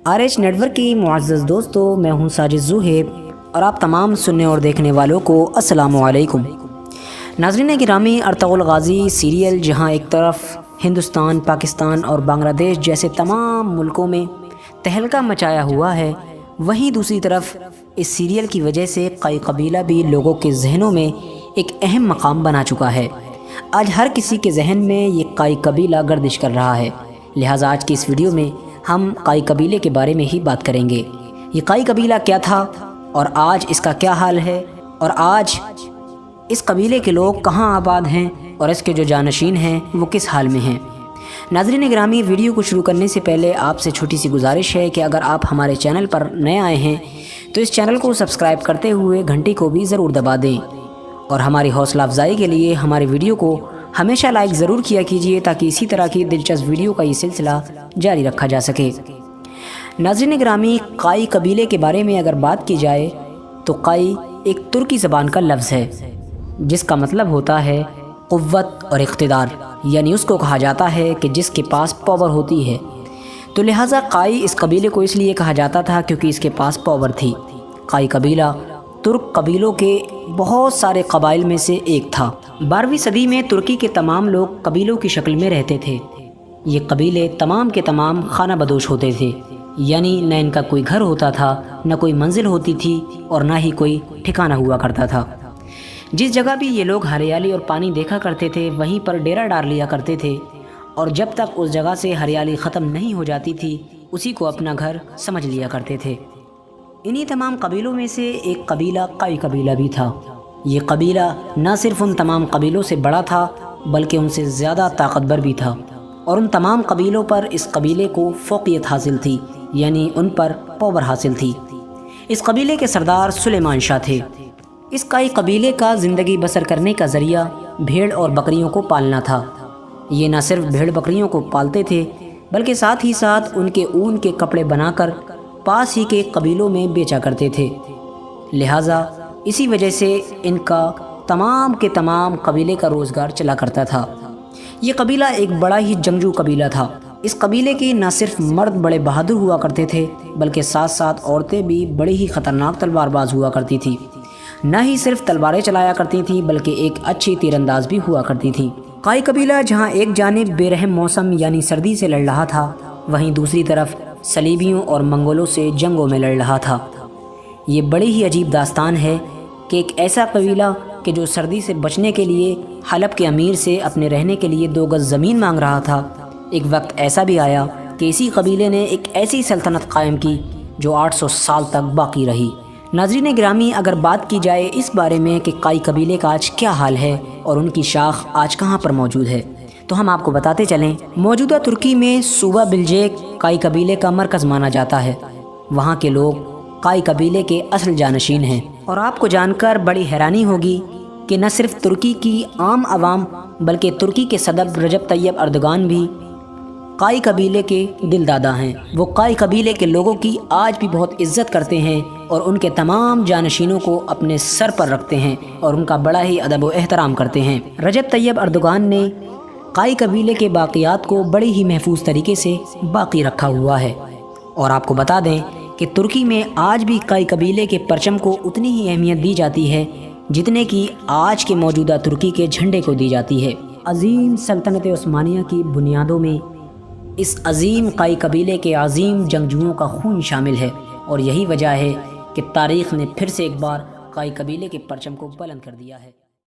RH net work کی معزز دوستو، میں ہوں ساجد زوہیب اور آپ تمام سننے اور دیکھنے والوں کو السلام علیکم۔ ناظرین گرامی، ارطغرل غازی سیریل جہاں ایک طرف ہندوستان، پاکستان اور بنگلہ دیش جیسے تمام ملکوں میں تہلکہ مچایا ہوا ہے، وہیں دوسری طرف اس سیریل کی وجہ سے قائی قبیلہ بھی لوگوں کے ذہنوں میں ایک اہم مقام بنا چکا ہے۔ آج ہر کسی کے ذہن میں یہ قائی قبیلہ گردش کر رہا ہے، لہٰذا آج کی اس ویڈیو میں ہم قائی قبیلے کے بارے میں ہی بات کریں گے۔ یہ قائی قبیلہ کیا تھا اور آج اس کا کیا حال ہے، اور آج اس قبیلے کے لوگ کہاں آباد ہیں اور اس کے جو جانشین ہیں وہ کس حال میں ہیں۔ ناظرین گرامی، ویڈیو کو شروع کرنے سے پہلے آپ سے چھوٹی سی گزارش ہے کہ اگر آپ ہمارے چینل پر نئے آئے ہیں تو اس چینل کو سبسکرائب کرتے ہوئے گھنٹی کو بھی ضرور دبا دیں، اور ہماری حوصلہ افزائی کے لیے ہمارے ویڈیو کو ہمیشہ لائک ضرور کیا کیجیے تاکہ اسی طرح کی دلچسپ ویڈیو کا یہ سلسلہ جاری رکھا جا سکے۔ ناظرین گرامی، قائی قبیلے کے بارے میں اگر بات کی جائے تو قائی ایک ترکی زبان کا لفظ ہے جس کا مطلب ہوتا ہے قوت اور اقتدار، یعنی اس کو کہا جاتا ہے کہ جس کے پاس پاور ہوتی ہے، تو لہٰذا قائی اس قبیلے کو اس لیے کہا جاتا تھا کیونکہ اس کے پاس پاور تھی۔ قائی قبیلہ ترک قبیلوں کے بہت سارے قبائل میں سے ایک تھا۔ 12ویں صدی میں ترکی کے تمام لوگ قبیلوں کی شکل میں رہتے تھے۔ یہ قبیلے تمام کے تمام خانہ بدوش ہوتے تھے، یعنی نہ ان کا کوئی گھر ہوتا تھا، نہ کوئی منزل ہوتی تھی اور نہ ہی کوئی ٹھکانہ ہوا کرتا تھا۔ جس جگہ بھی یہ لوگ ہریالی اور پانی دیکھا کرتے تھے وہیں پر ڈیرا ڈال لیا کرتے تھے، اور جب تک اس جگہ سے ہریالی ختم نہیں ہو جاتی تھی اسی کو اپنا گھر سمجھ لیا کرتے تھے۔ انہی تمام قبیلوں میں سے ایک قبیلہ قائی قبیلہ بھی تھا۔ یہ قبیلہ نہ صرف ان تمام قبیلوں سے بڑا تھا بلکہ ان سے زیادہ طاقتور بھی تھا، اور ان تمام قبیلوں پر اس قبیلے کو فوقیت حاصل تھی، یعنی ان پر پاور حاصل تھی۔ اس قبیلے کے سردار سلیمان شاہ تھے۔ اس قائی قبیلے کا زندگی بسر کرنے کا ذریعہ بھیڑ اور بکریوں کو پالنا تھا۔ یہ نہ صرف بھیڑ بکریوں کو پالتے تھے بلکہ ساتھ ہی ساتھ ان کے اون کے کپڑے بنا کر پاس ہی کے قبیلوں میں بیچا کرتے تھے، لہٰذا اسی وجہ سے ان کا تمام کے تمام قبیلے کا روزگار چلا کرتا تھا۔ یہ قبیلہ ایک بڑا ہی جنگجو قبیلہ تھا۔ اس قبیلے کے نہ صرف مرد بڑے بہادر ہوا کرتے تھے بلکہ ساتھ ساتھ عورتیں بھی بڑی ہی خطرناک تلوار باز ہوا کرتی تھیں۔ نہ ہی صرف تلواریں چلایا کرتی تھیں بلکہ ایک اچھی تیر انداز بھی ہوا کرتی تھیں۔ قائی قبیلہ جہاں ایک جانب بے رحم موسم یعنی سردی سے لڑ رہا تھا، وہیں دوسری طرف صلیبیوں اور منگولوں سے جنگوں میں لڑ رہا تھا۔ یہ بڑی ہی عجیب داستان ہے کہ ایک ایسا قبیلہ کہ جو سردی سے بچنے کے لیے حلب کے امیر سے اپنے رہنے کے لیے 2 گز زمین مانگ رہا تھا، ایک وقت ایسا بھی آیا کہ اسی قبیلے نے ایک ایسی سلطنت قائم کی جو 800 سال تک باقی رہی۔ ناظرین گرامی، اگر بات کی جائے اس بارے میں کہ قائی قبیلے کا آج کیا حال ہے اور ان کی شاخ آج کہاں پر موجود ہے، تو ہم آپ کو بتاتے چلیں۔ موجودہ ترکی میں صوبہ بلجیک قائی قبیلے کا مرکز مانا جاتا ہے۔ وہاں کے لوگ قائی قبیلے کے اصل جانشین ہیں، اور آپ کو جان کر بڑی حیرانی ہوگی کہ نہ صرف ترکی کی عام عوام بلکہ ترکی کے صدر رجب طیب اردگان بھی قائی قبیلے کے دل دادا ہیں۔ وہ قائی قبیلے کے لوگوں کی آج بھی بہت عزت کرتے ہیں اور ان کے تمام جانشینوں کو اپنے سر پر رکھتے ہیں اور ان کا بڑا ہی ادب و احترام کرتے ہیں۔ رجب طیب اردگان نے قائی قبیلے کے باقیات کو بڑی ہی محفوظ طریقے سے باقی رکھا ہوا ہے، اور آپ کو بتا دیں کہ ترکی میں آج بھی قائی قبیلے کے پرچم کو اتنی ہی اہمیت دی جاتی ہے جتنے کی آج کے موجودہ ترکی کے جھنڈے کو دی جاتی ہے۔ عظیم سلطنت عثمانیہ کی بنیادوں میں اس عظیم قائی قبیلے کے عظیم جنگجوؤں کا خون شامل ہے، اور یہی وجہ ہے کہ تاریخ نے پھر سے ایک بار قائی قبیلے کے پرچم کو بلند کر دیا ہے۔